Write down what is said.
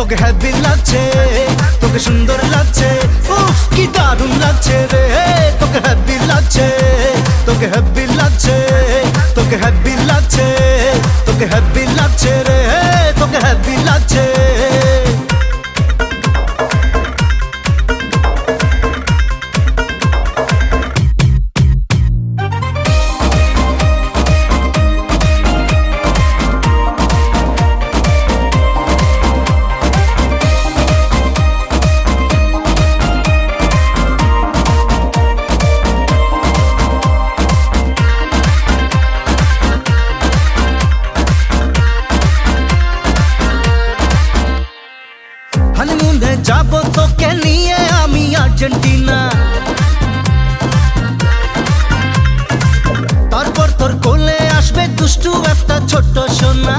তোকে হ্যাপি লাগছে, তোকে সুন্দর লাগছে, উফ কি দারুণ লাগছে রে। তোকে হ্যাপি লাগছে, তোকে হ্যাপি লাগছে, তোকে হ্যাপি লাগছে, তোকে হ্যাপি লাগছে রে, তোকে হ্যাপি লাগছে। হানিমুনে যাবো তোকে নিয়ে আমি আর্জেন্টিনা, তারপর তোর কোলে আসবে দুষ্টু একটা ছোট্ট সোনা।